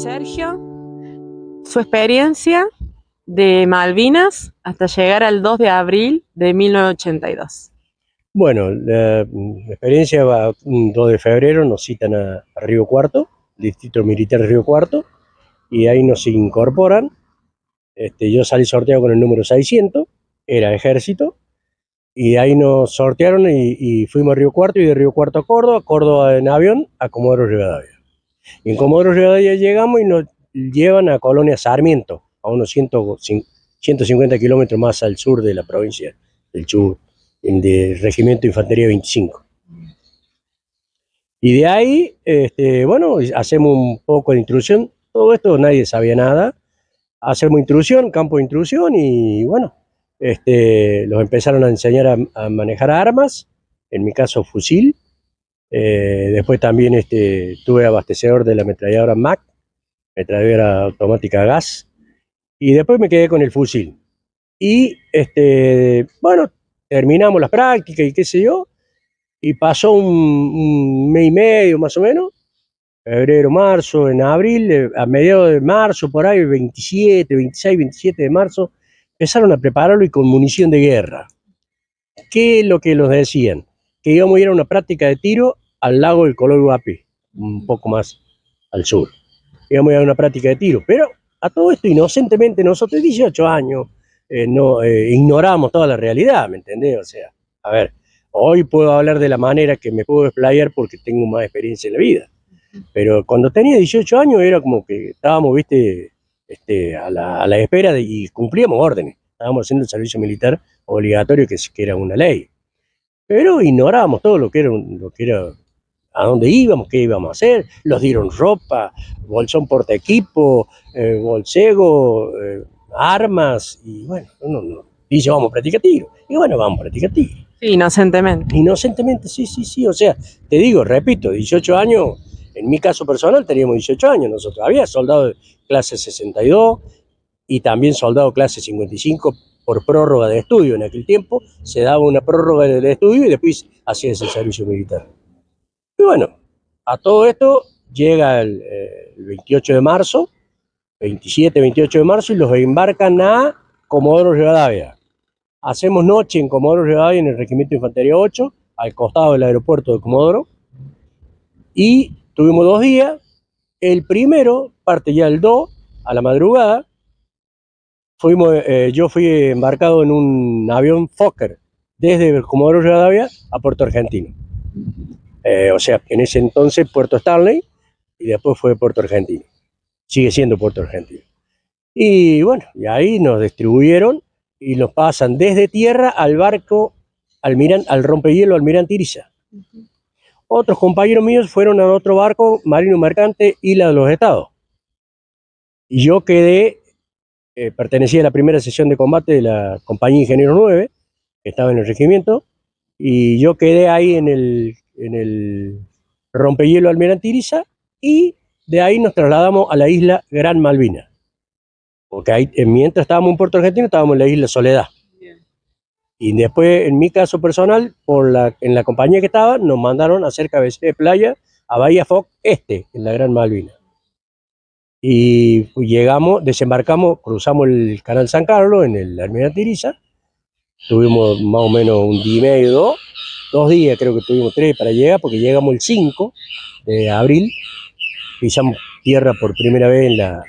Sergio, su experiencia de Malvinas hasta llegar al 2 de abril de 1982. Bueno, la experiencia va un 2 de febrero, nos citan a Río Cuarto, Distrito Militar de Río Cuarto, y ahí nos incorporan. Yo salí sorteado con el número 600, era ejército, y ahí nos sortearon y fuimos a Río Cuarto, y de Río Cuarto a Córdoba en avión a Comodoro Rivadavia. Y en Comodoro Rivadavia llegamos y nos llevan a Colonia Sarmiento, a unos 150 kilómetros más al sur de la provincia del Chubut, del Regimiento de Infantería 25. Y de ahí, bueno, hacemos un poco de intrusión. Todo esto nadie sabía nada. Hacemos intrusión, campo de intrusión, y bueno, los empezaron a enseñar a manejar armas, en mi caso fusil. Después también tuve abastecedor de la ametralladora MAC, ametralladora automática a gas, y después me quedé con el fusil. Y bueno, terminamos las prácticas y qué sé yo, y pasó un mes y medio más o menos, febrero, marzo, en abril, a mediados de marzo, por ahí, 27, 26, 27 de marzo, empezaron a prepararlo y con munición de guerra. ¿Qué es lo que los decían? Que íbamos a ir a una práctica de tiro al lago del Color Guapi, un poco más al sur. Íbamos a ir a una práctica de tiro, pero a todo esto inocentemente nosotros, 18 años, ignoramos toda la realidad, ¿me entendés? O sea, a ver, hoy puedo hablar de la manera que me puedo explayar porque tengo más experiencia en la vida, pero cuando tenía 18 años era como que estábamos, viste, a la espera y cumplíamos órdenes. Estábamos haciendo el servicio militar obligatorio, que era una ley, pero ignorábamos todo lo que era, a dónde íbamos, qué íbamos a hacer. Los dieron ropa, bolsón porta equipo, bolsego, armas, y bueno, dice, vamos a practicar tiro. Y bueno, vamos a practicar tiro. Sí, inocentemente. Inocentemente, sí, o sea, te digo, repito, 18 años, en mi caso personal teníamos 18 años nosotros. Había soldado de clase 62 y también soldado clase 55 por prórroga de estudio. En aquel tiempo se daba una prórroga de estudio y después hacías el servicio militar. Y bueno, a todo esto llega el 28 de marzo, 27, 28 de marzo, y los embarcan a Comodoro Rivadavia. Hacemos noche en Comodoro Rivadavia, en el Regimiento de Infantería 8, al costado del aeropuerto de Comodoro, y tuvimos 2 días. El primero parte ya el 2, a la madrugada. Yo fui embarcado en un avión Fokker desde Comodoro Rivadavia a Puerto Argentino. O sea, en ese entonces Puerto Stanley, y después fue Puerto Argentino. Sigue siendo Puerto Argentino. Y bueno, y ahí nos distribuyeron y nos pasan desde tierra al barco, al rompehielo Almirante Iriza. Otros compañeros míos fueron a otro barco, Marino Mercante, Isla de los Estados. Y yo quedé, pertenecía a la primera sesión de combate de la Compañía Ingeniero 9, que estaba en el regimiento, y yo quedé ahí en el rompehielo Almirante Iriza, y de ahí nos trasladamos a la isla Gran Malvina. Porque ahí, mientras estábamos en Puerto Argentino, estábamos en la isla Soledad. Bien. Y después, en mi caso personal, en la compañía que estaba, nos mandaron a hacer cabecera de playa a Bahía Foc en la Gran Malvina. Y llegamos, desembarcamos, cruzamos el canal San Carlos en el Almirante Iriza. Tuvimos más o menos un día y medio, 2 días, creo que tuvimos 3 para llegar, porque llegamos el 5 de abril, pisamos tierra por primera vez en la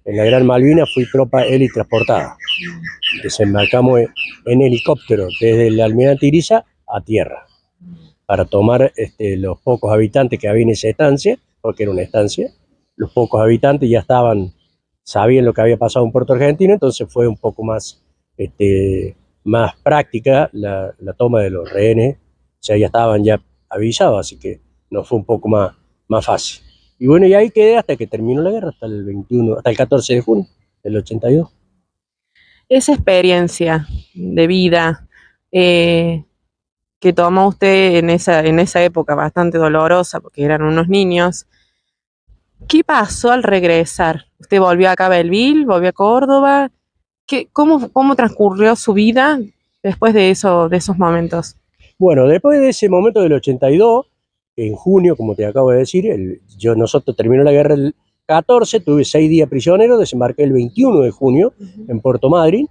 Gran Malvina. Fui tropa helitransportada. Desembarcamos en helicóptero desde el Almirante Iriza a tierra para tomar los pocos habitantes que había en esa estancia, porque era una estancia. Los pocos habitantes ya sabían lo que había pasado en Puerto Argentino, entonces fue un poco más práctica la toma de los rehenes. O sea, ya estaban ya avisados, así que nos fue un poco más fácil. Y bueno, y ahí quedé hasta que terminó la guerra, hasta el 14 de junio del 82. Esa experiencia de vida que tomó usted en esa época bastante dolorosa, porque eran unos niños, ¿qué pasó al regresar? ¿Usted volvió acá a Belleville, volvió a Córdoba? ¿Cómo transcurrió su vida después de esos momentos? Bueno, después de ese momento del 82, en junio, como te acabo de decir, nosotros terminó la guerra el 14 tuve 6 días prisionero, desembarqué el 21 de junio en Puerto Madryn,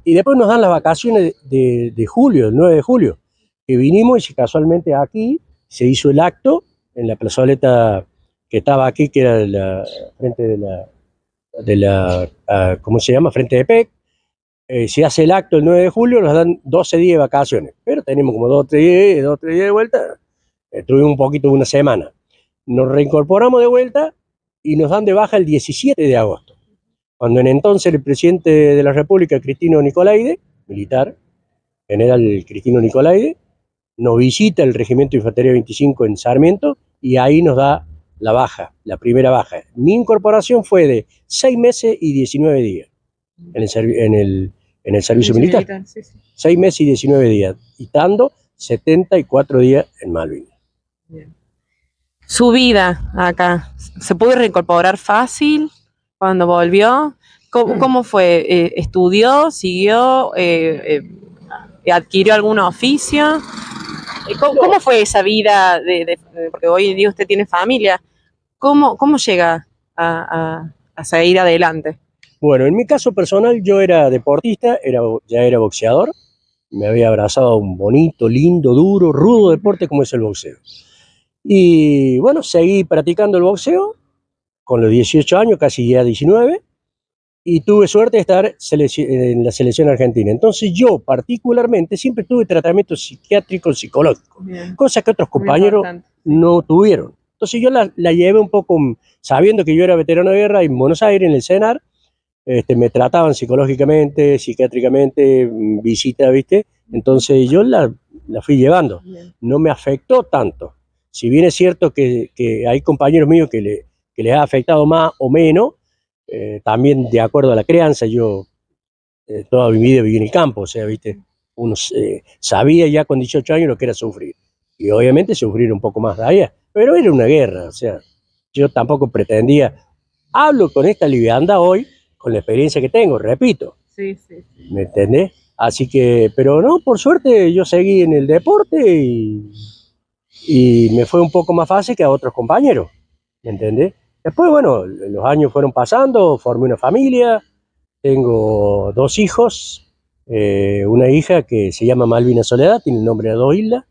y después nos dan las vacaciones de julio, el 9 de julio, que vinimos y casualmente aquí se hizo el acto en la plazoleta que estaba aquí, que era frente ¿cómo se llama? Frente de PEC. Se hace el acto el 9 de julio, nos dan 12 días de vacaciones, pero tenemos como 2 o 3 días de vuelta, tuvimos un poquito de una semana. Nos reincorporamos de vuelta y nos dan de baja el 17 de agosto, cuando en entonces el presidente de la República, Cristino Nicolaide, militar, general Cristino Nicolaide, nos visita el Regimiento de Infantería 25 en Sarmiento y ahí nos da la baja, la primera baja. Mi incorporación fue de 6 meses y 19 días en el servicio militar. Sí, sí. 6 meses y 19 días, y estando 74 días en Malvinas. Bien. Su vida acá, ¿se pudo reincorporar fácil cuando volvió? ¿Cómo fue? ¿Estudió? ¿Siguió? ¿Adquirió algún oficio? ¿Cómo fue esa vida? Porque hoy en día usted tiene familia. ¿Cómo llega a seguir adelante? Bueno, en mi caso personal yo era deportista, ya era boxeador, me había abrazado a un bonito, lindo, duro, rudo deporte como es el boxeo. Y bueno, seguí practicando el boxeo con los 18 años, casi ya 19, y tuve suerte de estar en la selección argentina. Entonces yo particularmente siempre tuve tratamiento psiquiátrico, psicológico, Bien. cosa que otros compañeros no tuvieron. Entonces yo la llevé un poco, sabiendo que yo era veterano de guerra en Buenos Aires, en el CENAR, me trataban psicológicamente, psiquiátricamente, visita, ¿viste? Entonces yo la fui llevando. Bien. No me afectó tanto. Si bien es cierto que hay compañeros míos que les ha afectado más o menos, también de acuerdo a la crianza, yo toda mi vida viví en el campo, o sea, ¿viste? Uno sabía ya con 18 años lo que era sufrir. Y obviamente sufrir un poco más de allá. Pero era una guerra, o sea, yo tampoco pretendía. Hablo con esta liviandad hoy, con la experiencia que tengo, repito. Sí. ¿Me entendés? Así que, pero no, por suerte yo seguí en el deporte y me fue un poco más fácil que a otros compañeros, ¿me entendés? Después, bueno, los años fueron pasando, formé una familia, tengo 2 hijos, una hija que se llama Malvina Soledad, tiene el nombre de 2 islas.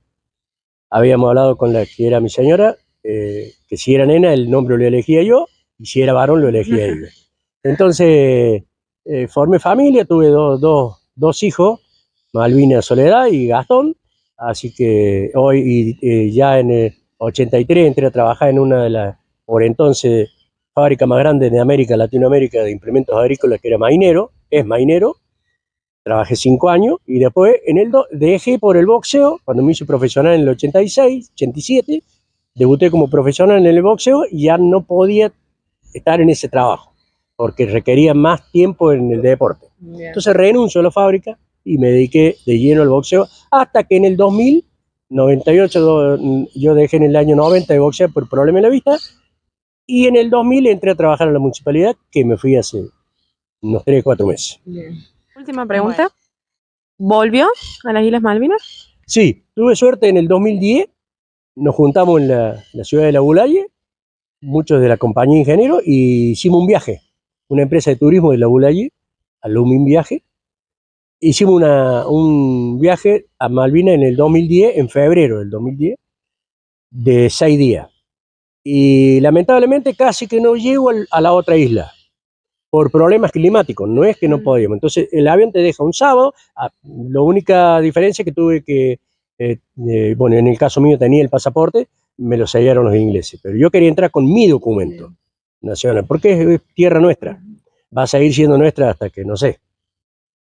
Habíamos hablado con la que era mi señora, que si era nena el nombre lo elegía yo, y si era varón lo elegía ella. Entonces, formé familia, tuve dos hijos, Malvina Soledad y Gastón, así que hoy ya en el 83 entré a trabajar en una de las, por entonces, fábricas más grandes de América, Latinoamérica, de implementos agrícolas, que era Mainero, es Mainero. Trabajé 5 años y después dejé por el boxeo, cuando me hice profesional en el 86, 87, debuté como profesional en el boxeo y ya no podía estar en ese trabajo, porque requería más tiempo en el deporte. Bien. Entonces renuncio a la fábrica y me dediqué de lleno al boxeo, hasta que en el 98, yo dejé en el año 90 de boxear por problemas en la vista, y en el 2000 entré a trabajar en la municipalidad, que me fui hace unos 3 o 4 meses. Bien. Última pregunta. ¿Volvió a las Islas Malvinas? Sí, tuve suerte en el 2010, nos juntamos en la ciudad de La Bulaye, muchos de la compañía de ingenieros, y hicimos un viaje, una empresa de turismo de La Bulaye, Alumin Viaje. Hicimos un viaje a Malvinas en el 2010, en febrero del 2010, de 6 días. Y lamentablemente casi que no llego a la otra isla, por problemas climáticos, no es que no podíamos. Entonces el avión te deja un sábado, la única diferencia es que tuve que, bueno, en el caso mío tenía el pasaporte, me lo sellaron los ingleses, pero yo quería entrar con mi documento nacional, porque es tierra nuestra, va a seguir siendo nuestra hasta que, no sé,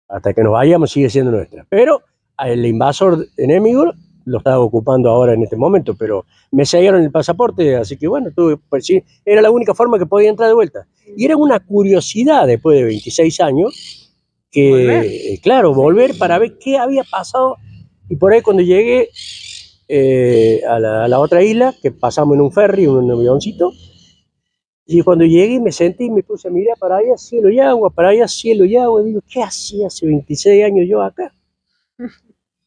hasta que nos vayamos sigue siendo nuestra, pero el invasor enemigo lo estaba ocupando ahora en este momento, pero me sellaron el pasaporte, así que bueno, pues sí, era la única forma que podía entrar de vuelta. Y era una curiosidad después de 26 años, que claro, volver para ver qué había pasado. Y por ahí cuando llegué a la otra isla, que pasamos en un ferry, un avioncito, y cuando llegué me senté y me puse a mirar para allá, cielo y agua, para allá, cielo y agua, y digo, ¿qué hacía hace 26 años yo acá?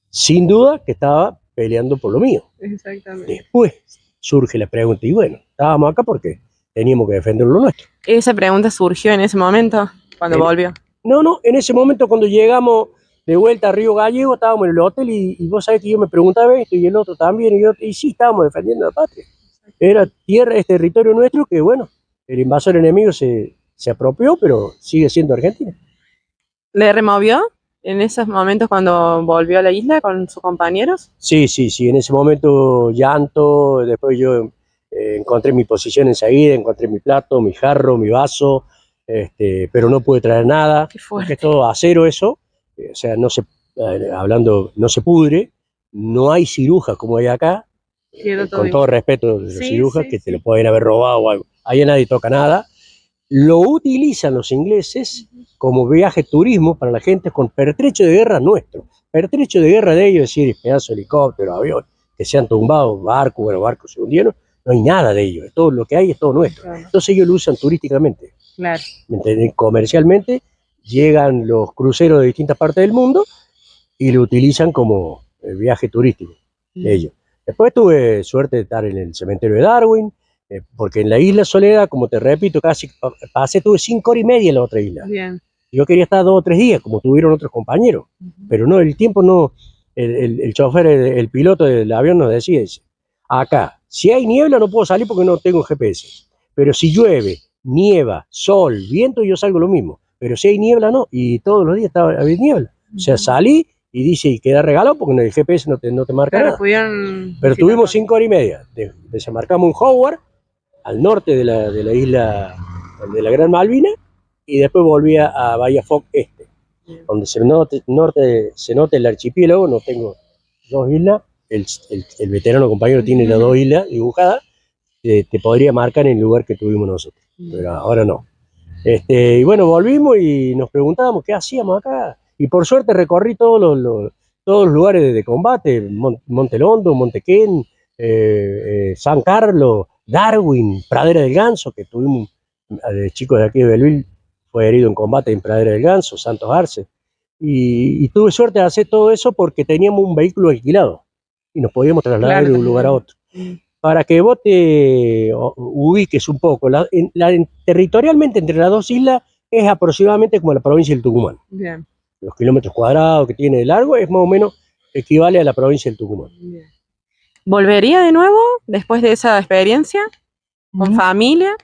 Sin duda que estaba peleando por lo mío. Exactamente. Después surge la pregunta, y bueno, estábamos acá porque teníamos que defender lo nuestro. Esa pregunta surgió en ese momento, cuando En- volvió. no, en ese momento cuando llegamos de vuelta a Río Gallego, estábamos en el hotel y vos sabés que yo me preguntaba esto y el otro también, y sí, estábamos defendiendo la patria. Era tierra, es territorio nuestro que, bueno, el invasor enemigo se apropió, pero sigue siendo Argentina. ¿Le removió en esos momentos cuando volvió a la isla con sus compañeros? Sí, en ese momento llanto, después yo encontré mi posición enseguida, encontré mi plato, mi jarro, mi vaso, pero no pude traer nada, Qué porque es fuerte. todo acero eso, o sea, hablando, no se pudre, no hay cirujas como hay acá, Quedó todo con todo igual. respeto de los Sí, cirujas, sí, que te lo sí. pueden haber robado o algo, ahí nadie toca nada, lo utilizan los ingleses como viaje turismo para la gente con pertrecho de guerra nuestro. Pertrecho de guerra de ellos, es decir, pedazos de helicóptero, avión, que se han tumbado, barcos se hundieron, no hay nada de ellos. Todo lo que hay es todo nuestro. Claro. Entonces ellos lo usan turísticamente. Claro. ¿Me entienden? Comercialmente llegan los cruceros de distintas partes del mundo y lo utilizan como viaje turístico de ellos. Después tuve suerte de estar en el cementerio de Darwin, porque en la isla Soledad, como te repito, casi pasé, tuve 5 horas y media en la otra isla. Bien. Yo quería estar 2 o 3 días, como tuvieron otros compañeros, pero no, el tiempo no, el chofer, el piloto del avión nos decía, dice, acá, si hay niebla no puedo salir porque no tengo GPS, pero si llueve, nieva, sol, viento, yo salgo lo mismo, pero si hay niebla no, y todos los días había niebla, o sea, salí y dice, y queda regalado porque en el GPS no te marca Claro, nada. pudieron Pero visitar tuvimos todo. 5 horas y media, desembarcamos en Howard, al norte de la isla de la Gran Malvina, y después volvía a Bahía Foc Este, donde se nota el archipiélago. No tengo 2 islas, el veterano compañero tiene las 2 islas dibujadas, te podría marcar en el lugar que tuvimos nosotros, pero ahora no. Y bueno, volvimos y nos preguntábamos qué hacíamos acá, y por suerte recorrí todos los lugares de combate, Montelondo, Montequén, San Carlos, Darwin, Pradera del Ganso, que tuvimos chicos de aquí de Belleville, fue herido en combate en Pradera del Ganso, Santos Arce, y tuve suerte de hacer todo eso porque teníamos un vehículo alquilado y nos podíamos trasladar Claro, de un lugar a también. otro. Para que vos te ubiques un poco, territorialmente entre las 2 islas es aproximadamente como la provincia del Tucumán. Bien. Los kilómetros cuadrados que tiene de largo es más o menos equivale a la provincia del Tucumán. Bien. ¿Volvería de nuevo después de esa experiencia? ¿Con familia?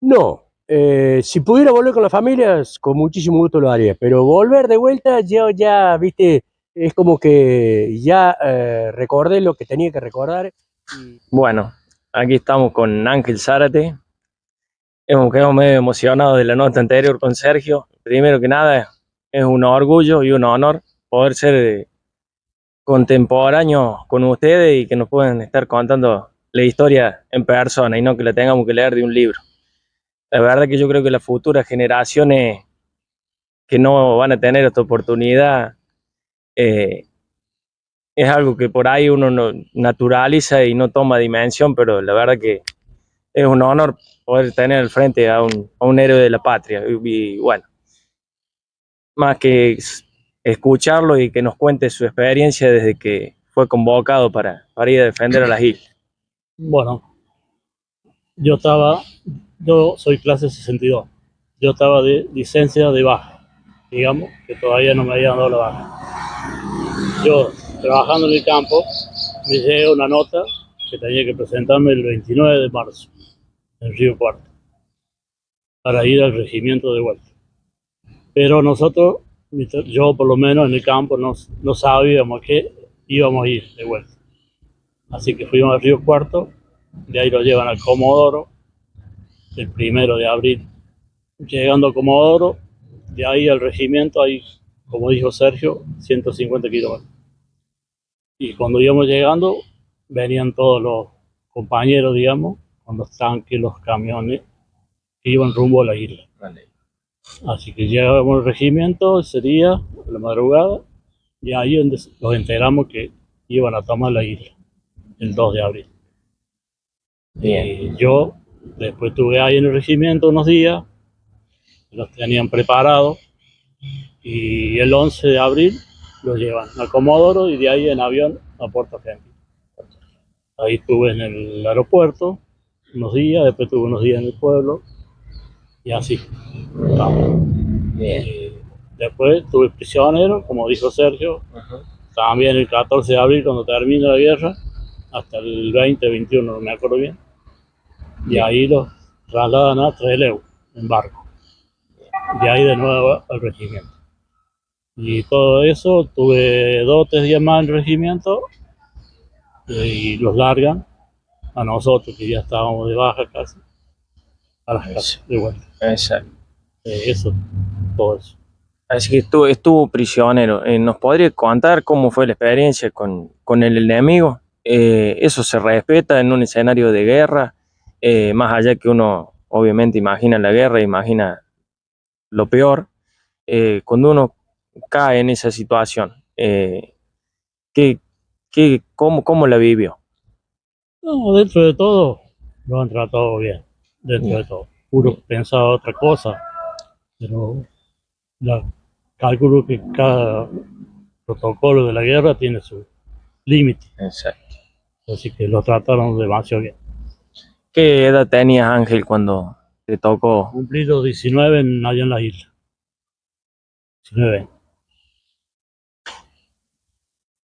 No, si pudiera volver con la familia, con muchísimo gusto lo haría, pero volver de vuelta, yo ya, viste, es como que ya recordé lo que tenía que recordar. Bueno, aquí estamos con Ángel Zárate. Hemos quedado medio emocionados de la nota anterior con Sergio. Primero que nada, es un orgullo y un honor poder ser contemporáneos con ustedes y que nos puedan estar contando la historia en persona y no que la tengamos que leer de un libro. La verdad que yo creo que las futuras generaciones que no van a tener esta oportunidad, eh, es algo que por ahí uno no naturaliza y no toma dimensión, pero la verdad que es un honor poder tener al frente a un héroe de la patria. Y bueno, más que escucharlo y que nos cuente su experiencia desde que fue convocado para ir a defender a las islas. Bueno, yo soy clase 62. Yo estaba de licencia de baja, digamos, que todavía no me habían dado la baja. Yo, trabajando en el campo, me llega una nota que tenía que presentarme el 29 de marzo en Río Cuarto para ir al regimiento de vuelta. Pero nosotros, yo por lo menos en el campo, no sabíamos que íbamos a ir de vuelta. Así que fuimos al Río Cuarto, de ahí lo llevan al Comodoro el 1 de abril. Llegando a Comodoro, de ahí al regimiento hay, como dijo Sergio, 150 kilómetros. Y cuando íbamos llegando, venían todos los compañeros, digamos, con los tanques, los camiones, que iban rumbo a la isla. Vale. Así que llegamos al regimiento ese día, a la madrugada, y ahí nos enteramos que iban a tomar la isla, el 2 de abril. Bien. Y yo después estuve ahí en el regimiento unos días, los tenían preparados, y el 11 de abril los llevan a Comodoro y de ahí en avión a Puerto Argentino. Ahí estuve en el aeropuerto unos días, después estuve unos días en el pueblo y así. Después estuve prisionero, como dijo Sergio, también el 14 de abril cuando termina la guerra, hasta el 20-21, no me acuerdo bien. Y ahí los trasladan a Trelew, en barco. Y ahí de nuevo al regimiento. Y todo eso, tuve 2 o 3 días más en el regimiento y los largan a nosotros, que ya estábamos de baja casi, a las casas de vuelta. Exacto. Eso, todo eso. Así que estuvo prisionero. ¿Nos podría contar cómo fue la experiencia con el enemigo? Eso se respeta en un escenario de guerra, más allá que uno obviamente imagina la guerra, imagina lo peor. Cuando uno cae en esa situación, ¿qué, cómo la vivió? No, dentro de todo, lo han tratado bien, dentro de todo. Uno pensaba otra cosa, pero calculo que cada protocolo de la guerra tiene su límite, Exacto. así que lo trataron demasiado bien. ¿Qué edad tenías, Ángel, cuando te tocó? Cumplí los 19 allá en la isla. 19.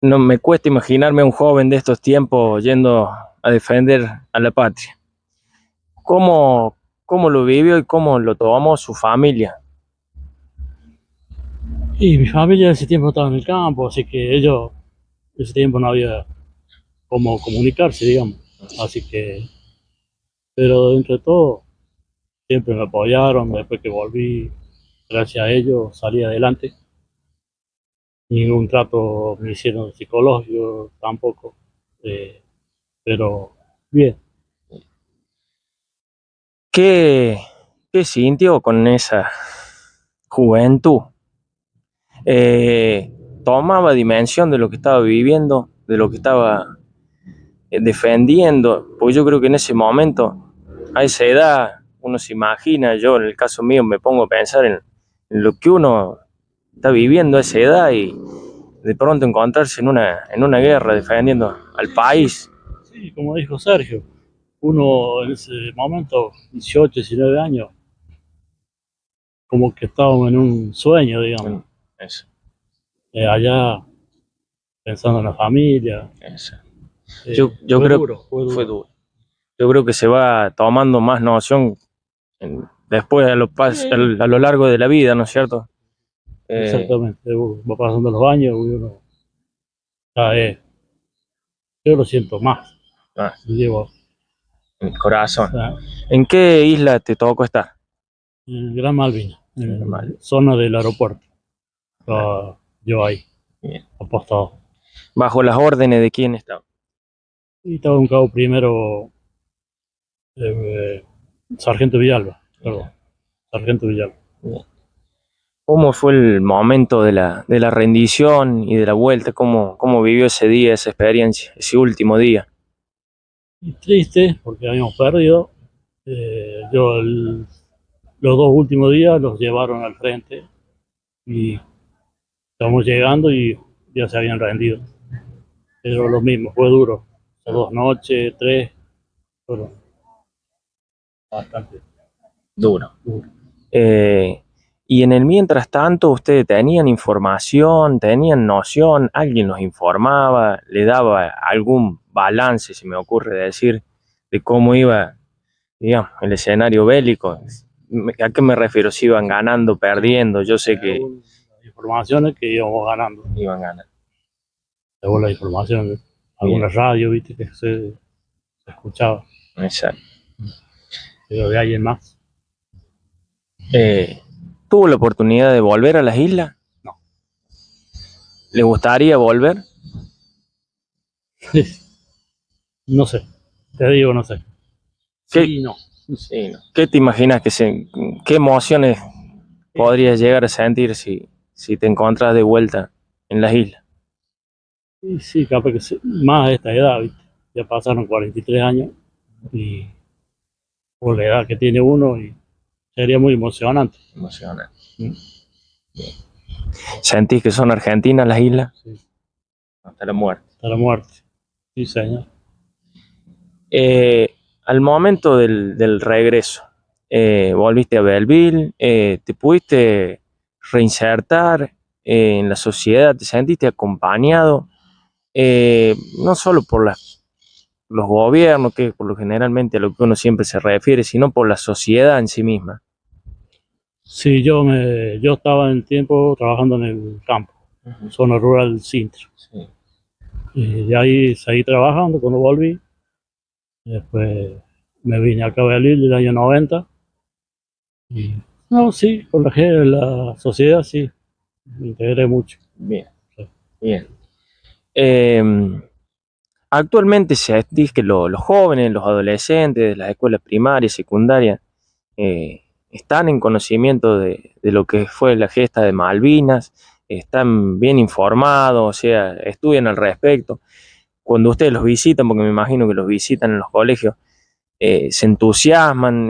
No me cuesta imaginarme a un joven de estos tiempos yendo a defender a la patria. ¿Cómo lo vivió y cómo lo tomó su familia? Y mi familia en ese tiempo estaba en el campo, así que ellos, en ese tiempo no había cómo comunicarse, digamos. Así que, pero dentro de todo, siempre me apoyaron. Después que volví, gracias a ellos, salí adelante. Ningún trato me hicieron psicológico tampoco, eh, pero bien. ¿Qué, qué sintió con esa juventud? ¿Tomaba dimensión de lo que estaba viviendo, de lo que estaba defendiendo? Pues yo creo que en ese momento, a esa edad, uno se imagina, yo en el caso mío me pongo a pensar en lo que uno está viviendo a esa edad y de pronto encontrarse en una guerra defendiendo al país. Sí, como dijo Sergio, uno en ese momento, 18, 19 años, como que estábamos en un sueño, digamos. Eso, Allá pensando en la familia. eso. Yo Fue creo duro, fue fue duro. duro. Yo creo que se va tomando más noción después a lo largo de la vida, ¿no es cierto? Exactamente, va pasando los años y uno cada vez, yo lo siento más. Ah, Llevo, en el corazón. o sea, ¿En qué isla te tocó estar? en el Gran Malvina, en Gran la Malvina. zona del aeropuerto. Ah, Estaba yo ahí, bien. apostado. ¿Bajo las órdenes de quién estaba? Y estaba un cabo primero, eh, Sargento Villalba, perdón, Sargento Villalba. Bien. ¿Cómo fue el momento de la rendición y de la vuelta? ¿Cómo vivió ese día, esa experiencia, ese último día? Y triste porque habíamos perdido. Los 2 últimos días los llevaron al frente y estamos llegando y ya se habían rendido. Pero lo mismo, fue duro. 2 noches, 3, fueron bastante Duro. duros. Y en el mientras tanto, ¿ustedes tenían información, tenían noción? ¿Alguien los informaba? ¿Le daba algún balance, se me ocurre decir, de cómo iba, digamos, el escenario bélico? ¿A qué me refiero? ¿Si iban ganando, perdiendo? Yo sé que Según las informaciones que íbamos ganando, iban ganando. según las informaciones, alguna Bien. radio, viste, que se escuchaba, Exacto. pero de alguien más. ¿Tuvo la oportunidad de volver a las islas? No. ¿Le gustaría volver? No sé, te digo, no sé. ¿Qué, Sí, no. sí, no. ¿Qué te imaginas qué emociones podrías llegar a sentir si te encuentras de vuelta en las islas? Y sí, capaz que más a esta edad, viste. Ya pasaron 43 años y por la edad que tiene uno y sería muy emocionante. Emocionante. ¿Sentís que son argentinas las islas? Sí, Hasta la muerte. hasta la muerte. Sí, señor. Al momento del regreso, volviste a Belleville, te pudiste reinsertar en la sociedad, te sentiste acompañado, no solo por los gobiernos, que es por lo generalmente a lo que uno siempre se refiere, sino por la sociedad en sí misma. Sí, yo estaba en tiempo trabajando en el campo, zona rural Sintra. Sí. Y de ahí seguí trabajando cuando volví. Después me vine acá a Belleville el año 90. Y no, sí, con la sociedad sí, me integré mucho. Bien, Sí. bien. Actualmente se dice que los jóvenes, los adolescentes de las escuelas primarias, secundarias, están en conocimiento de lo que fue la gesta de Malvinas, están bien informados, o sea, estudian al respecto. Cuando ustedes los visitan, porque me imagino que los visitan en los colegios, se entusiasman,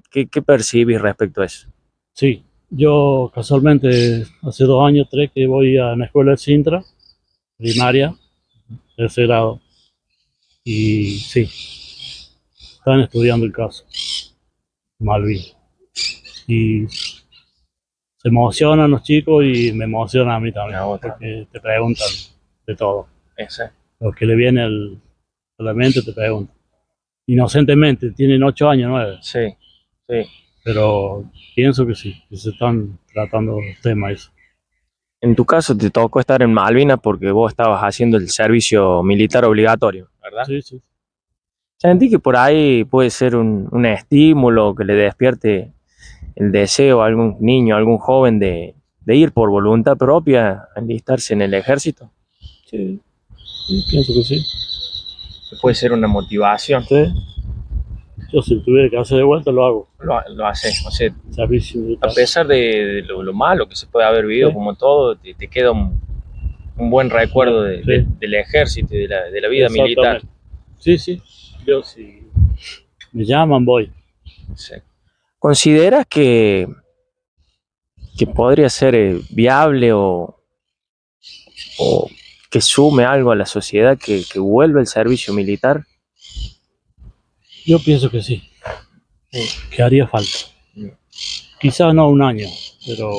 ¿qué percibís respecto a eso? Sí, yo casualmente hace 2 años, 3 que voy a una escuela de Sintra, primaria, tercer grado. Y sí, están estudiando el caso, Malvin. Y se emocionan los chicos y me emociona a mí también, porque te preguntan de todo. Exacto. Lo que le viene a la mente te preguntan. Inocentemente, tienen 8 años, 9, Sí, sí. pero pienso que sí, que se están tratando los temas. En tu caso te tocó estar en Malvinas porque vos estabas haciendo el servicio militar obligatorio, ¿verdad? Sí, sí. Sentí que por ahí puede ser un estímulo que le despierte el deseo a algún niño, a algún joven de ir por voluntad propia a enlistarse en el ejército. Sí, sí, pienso que sí. Puede ser una motivación. Sí. Yo si tuviera que hacer de vuelta lo hago. Lo hace, o sea, Servicio militar. a pesar de lo malo que se puede haber vivido, Sí. como todo, te queda un buen recuerdo Sí. del ejército y de la vida militar. Exactamente. Sí, sí. Yo si me llaman voy. Sí. ¿Consideras que podría ser viable o que sume algo a la sociedad que vuelva el servicio militar? Yo pienso que sí. Sí. Que haría falta. Sí. Quizás no 1 año, pero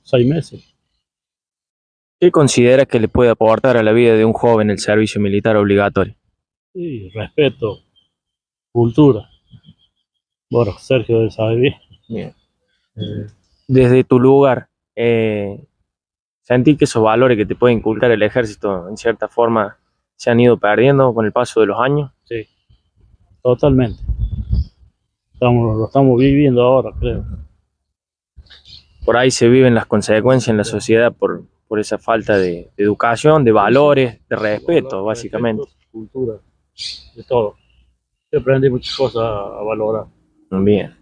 6 meses. ¿Qué consideras que le puede aportar a la vida de un joven el servicio militar obligatorio? Sí, respeto, cultura. Bueno, Sergio debe saber bien. Bien. Eh, Desde tu lugar, ¿sentí que esos valores que te puede inculcar el ejército en cierta forma se han ido perdiendo con el paso de los años? sí, totalmente. Lo estamos viviendo ahora, creo. Por ahí se viven las consecuencias en la sociedad por esa falta de educación, de valores, de respeto, básicamente. Respeto, cultura, de todo. Yo aprendí muchas cosas a valorar. Bien.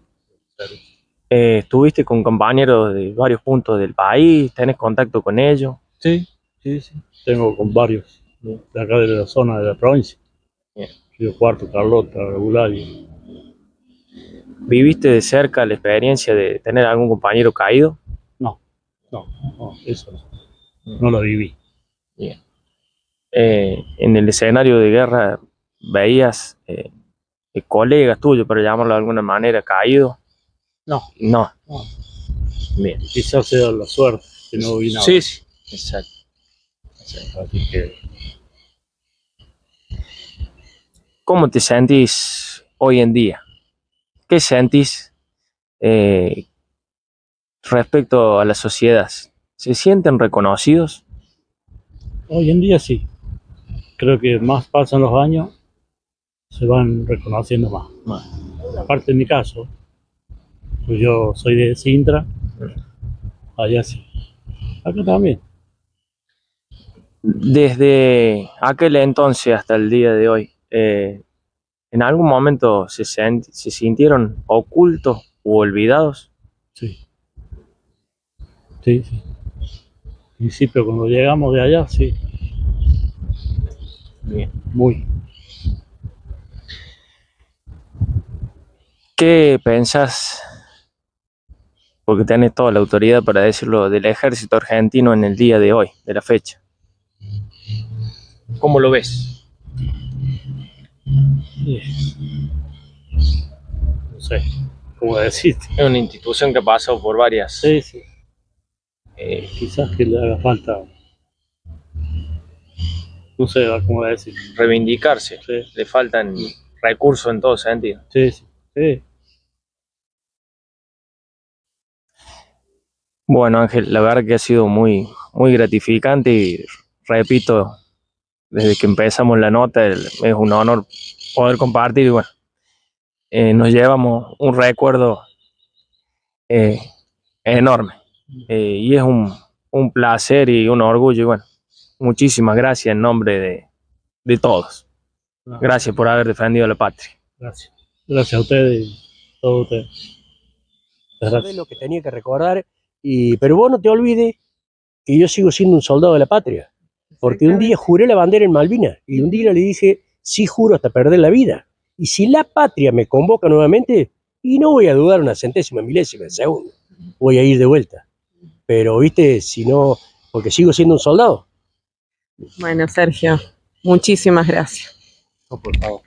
¿Estuviste con compañeros de varios puntos del país? ¿Tenés contacto con ellos? Sí, sí, sí. Tengo con varios de acá de la zona de la provincia. Bien. Río Cuarto, Carlota, Regular. ¿Viviste de cerca la experiencia de tener algún compañero caído? No, eso no lo viví. Bien. En el escenario de guerra, ¿veías colegas tuyos, para llamarlo de alguna manera, caídos? No, No. no. Bien. Quizás sea la suerte que no vi nada. Sí, sí. Exacto. Así que ¿Cómo te sentís hoy en día? ¿Qué sentís respecto a la sociedad? ¿Se sienten reconocidos? hoy en día sí. Creo que más pasan los años, se van reconociendo más. Aparte en mi caso, pues yo soy de Sintra, allá sí. Acá también. Desde aquel entonces hasta el día de hoy, ¿en algún momento se sintieron ocultos u olvidados? Sí. Sí, sí. Al principio cuando llegamos de allá, sí. Bien. Muy. ¿Qué pensás, porque tenés toda la autoridad para decirlo, del ejército argentino en el día de hoy, de la fecha? ¿Cómo lo ves? Sí. No sé. como decirte. Es una institución que ha pasado por varias. Sí, sí. eh, Quizás que le haga falta, no sé cómo decir. reivindicarse. Sí, Le faltan recursos en todo sentido. sí, sí. Sí. Bueno, Ángel, la verdad que ha sido muy, muy gratificante y repito, desde que empezamos la nota, es un honor poder compartir y bueno, nos llevamos un recuerdo eh, enorme y es un placer y un orgullo y bueno, muchísimas gracias en nombre de todos. No, Gracias por haber defendido a la patria. gracias. Gracias a ustedes y a todos ustedes. Muchas Recordé gracias. lo que tenía que recordar, pero vos no te olvides que yo sigo siendo un soldado de la patria, porque un día juré la bandera en Malvinas y un día le dije, sí juro hasta perder la vida. Y si la patria me convoca nuevamente, y no voy a dudar una centésima milésima de segundo, voy a ir de vuelta. Pero, viste, si no, porque sigo siendo un soldado. Bueno, Sergio, muchísimas gracias. No, por favor.